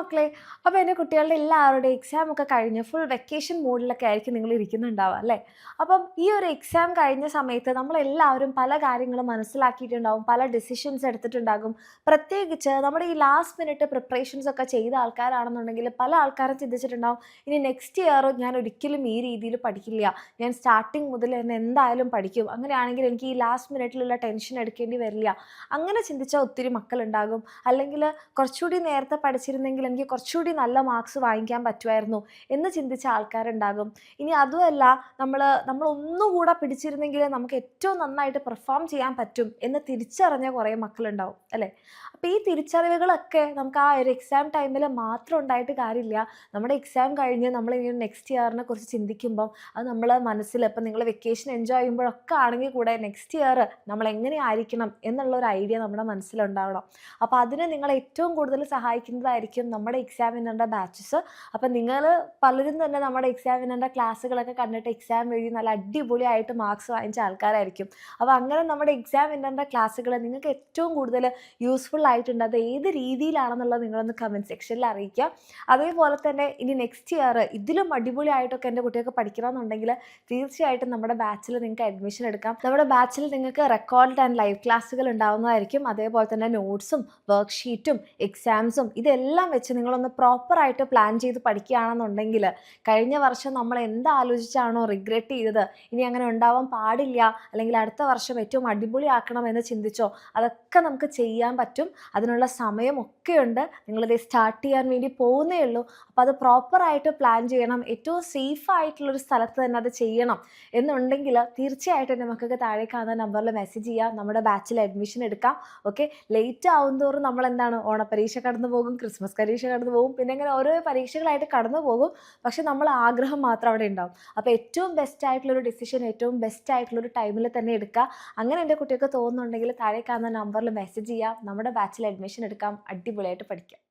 മക്കളെ. അപ്പോൾ എൻ്റെ കുട്ടികളുടെ എല്ലാവരുടെയും എക്സാം ഒക്കെ കഴിഞ്ഞ് ഫുൾ വെക്കേഷൻ മൂഡിലൊക്കെ ആയിരിക്കും നിങ്ങൾ ഇരിക്കുന്നുണ്ടാവുക അല്ലേ? അപ്പം ഈ ഒരു എക്സാം കഴിഞ്ഞ സമയത്ത് നമ്മളെല്ലാവരും പല കാര്യങ്ങളും മനസ്സിലാക്കിയിട്ടുണ്ടാവും, പല ഡിസിഷൻസ് എടുത്തിട്ടുണ്ടാകും. പ്രത്യേകിച്ച് നമ്മുടെ ഈ ലാസ്റ്റ് മിനിറ്റ് പ്രിപ്പറേഷൻസ് ഒക്കെ ചെയ്ത ആൾക്കാരാണെന്നുണ്ടെങ്കിൽ പല ആൾക്കാരും ചിന്തിച്ചിട്ടുണ്ടാവും, ഇനി നെക്സ്റ്റ് ഇയർ ഞാൻ ഒരിക്കലും ഈ രീതിയിൽ പഠിക്കില്ല, ഞാൻ സ്റ്റാർട്ടിങ് മുതൽ തന്നെ എന്തായാലും പഠിക്കും, അങ്ങനെയാണെങ്കിൽ എനിക്ക് ഈ ലാസ്റ്റ് മിനിറ്റിലുള്ള ടെൻഷൻ എടുക്കേണ്ടി വരില്ല. അങ്ങനെ ചിന്തിച്ച ഒത്തിരി മക്കളുണ്ടാകും. അല്ലെങ്കിൽ കുറച്ചുകൂടി നേരത്തെ പഠിച്ചിരുന്നെങ്കിൽ എനിക്ക് കുറച്ചുകൂടി നല്ല മാർക്സ് വാങ്ങിക്കാൻ പറ്റുമായിരുന്നു എന്ന് ചിന്തിച്ച ആൾക്കാരുണ്ടാകും. ഇനി അതുമല്ല, നമ്മൾ ഒന്നുകൂടെ പിടിച്ചിരുന്നെങ്കിൽ നമുക്ക് ഏറ്റവും നന്നായിട്ട് പെർഫോം ചെയ്യാൻ പറ്റും എന്ന് തിരിച്ചറിഞ്ഞ കുറേ മക്കളുണ്ടാവും അല്ലേ? അപ്പോൾ ഈ തിരിച്ചറിവുകളൊക്കെ നമുക്ക് ആ ഒരു എക്സാം ടൈമിൽ മാത്രം ഉണ്ടായിട്ട് കാര്യമില്ല. നമ്മുടെ എക്സാം കഴിഞ്ഞ് നമ്മൾ ഇനി നെക്സ്റ്റ് ഇയറിനെ കുറിച്ച് ചിന്തിക്കുമ്പം അത് നമ്മളെ മനസ്സിൽ, ഇപ്പം നിങ്ങൾ വെക്കേഷൻ എൻജോയ് ചെയ്യുമ്പോഴൊക്കെ ആണെങ്കിൽ കൂടെ നെക്സ്റ്റ് ഇയർ നമ്മൾ എങ്ങനെയായിരിക്കണം എന്നുള്ള ഒരു ഐഡിയ നമ്മുടെ മനസ്സിലുണ്ടാവണം. അപ്പോൾ അതിന് നിങ്ങളെ ഏറ്റവും കൂടുതൽ സഹായിക്കുന്നതായിരിക്കും നമ്മുടെ എക്സാമിനറിൻ്റെ ബാച്ചസ്. അപ്പം നിങ്ങൾ പലരും തന്നെ നമ്മുടെ എക്സാമിനറിൻ്റെ ക്ലാസ്സുകളൊക്കെ കണ്ടിട്ട് എക്സാം എഴുതി നല്ല അടിപൊളിയായിട്ട് മാർക്സ് വാങ്ങിച്ച ആൾക്കാരായിരിക്കും. അപ്പോൾ അങ്ങനെ നമ്മുടെ എക്സാമിനറിൻ്റെ ക്ലാസ്സുകൾ നിങ്ങൾക്ക് ഏറ്റവും കൂടുതൽ യൂസ്ഫുൾ ആയിട്ടുണ്ട്, അത് ഏത് രീതിയിലാണെന്നുള്ളത് നിങ്ങളൊന്ന് കമൻറ്റ് സെക്ഷനിൽ അറിയിക്കുക. അതേപോലെ തന്നെ ഇനി നെക്സ്റ്റ് ഇയർ ഇതിലും അടിപൊളിയായിട്ടൊക്കെ എൻ്റെ കുട്ടികൾക്ക് പഠിക്കണമെന്നുണ്ടെങ്കിൽ തീർച്ചയായിട്ടും നമ്മുടെ ബാച്ചിൽ നിങ്ങൾക്ക് അഡ്മിഷൻ എടുക്കാം. നമ്മുടെ ബാച്ചിൽ നിങ്ങൾക്ക് റെക്കോർഡ് ആൻഡ് ലൈവ് ക്ലാസ്സുകൾ ഉണ്ടാവുന്നതായിരിക്കും. അതേപോലെ തന്നെ നോട്ട്സും വർക്ക്ഷീറ്റും എക്സാംസും ഇതെല്ലാം വെച്ച് നിങ്ങളൊന്ന് പ്രോപ്പറായിട്ട് പ്ലാൻ ചെയ്ത് പഠിക്കുകയാണെന്നുണ്ടെങ്കിൽ കഴിഞ്ഞ വർഷം നമ്മൾ എന്താലോചിച്ചാണോ റിഗ്രറ്റ് ചെയ്തത്, ഇനി അങ്ങനെ ഉണ്ടാവാൻ പാടില്ല, അല്ലെങ്കിൽ അടുത്ത വർഷം ഏറ്റവും അടിപൊളിയാക്കണം എന്ന് ചിന്തിച്ചോ, അതൊക്കെ നമുക്ക് ചെയ്യാൻ പറ്റും. അതിനുള്ള സമയമൊക്കെ ഉണ്ട്. നിങ്ങളിത് സ്റ്റാർട്ട് ചെയ്യാൻ വേണ്ടി പോകുന്നേ ഉള്ളൂ. അപ്പോൾ അത് പ്രോപ്പറായിട്ട് പ്ലാൻ ചെയ്യണം. ഏറ്റവും സേഫ് ആയിട്ടുള്ളൊരു സ്ഥലത്ത് തന്നെ അത് ചെയ്യണം എന്നുണ്ടെങ്കിൽ തീർച്ചയായിട്ടും എൻ്റെ മക്കൾക്ക് താഴെ കാണുന്ന നമ്പറിൽ മെസ്സേജ് ചെയ്യാം, നമ്മുടെ ബാച്ചിൽ അഡ്മിഷൻ എടുക്കാം. ഓക്കെ, ലേറ്റ് ആവും തോറും നമ്മൾ എന്താണ്, ഓണപ്പരീക്ഷ കടന്നു പോകും, ക്രിസ്മസ് പരീക്ഷ കടന്നു പോകും, പിന്നെ അങ്ങനെ ഓരോ പരീക്ഷകളായിട്ട് കടന്നു പോകും. പക്ഷെ നമ്മൾ ആഗ്രഹം മാത്രം അവിടെ ഉണ്ടാവും. അപ്പോൾ ഏറ്റവും ബെസ്റ്റ് ആയിട്ടുള്ളൊരു ഡിസിഷൻ ഏറ്റവും ബെസ്റ്റ് ആയിട്ടുള്ളൊരു ടൈമിൽ തന്നെ എടുക്കുക. അങ്ങനെ എൻ്റെ കുട്ടികൾക്ക് തോന്നുന്നുണ്ടെങ്കിൽ താഴെ കാണുന്ന നമ്പറിൽ മെസ്സേജ് ചെയ്യാം, നമ്മുടെ ബാച്ചിൽ അഡ്മിഷൻ എടുക്കാം, അടിപൊളിയായിട്ട് പഠിക്കാം.